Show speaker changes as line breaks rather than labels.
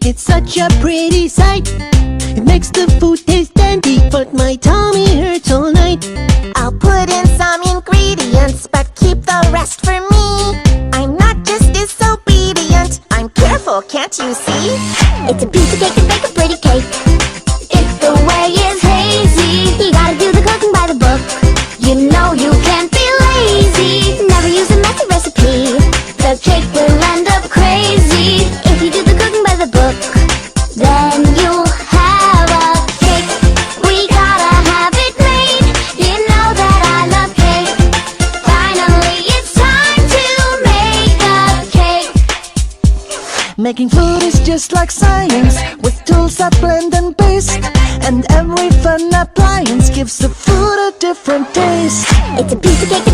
It's such a pretty sight. It makes the food taste dandy, but my tummy hurts all night.
I'll put in some ingredients, but keep the rest for me. I'm not just disobedient, I'm careful, can't you see?
It's a piece of cake to bake a pretty cake. If the way is hazy, you gotta do the cooking by the book. You know you can't be lazy, never use a messy recipe. The cake will end up crazy if you do the cooking by the book. Then you'll have a cake. We gotta have it made. You know that I love cake. Finally it's time to make a cake.
Making food is just like science, with tools that blend and paste, and every fun appliance gives the food a different taste.
It's a piece of cake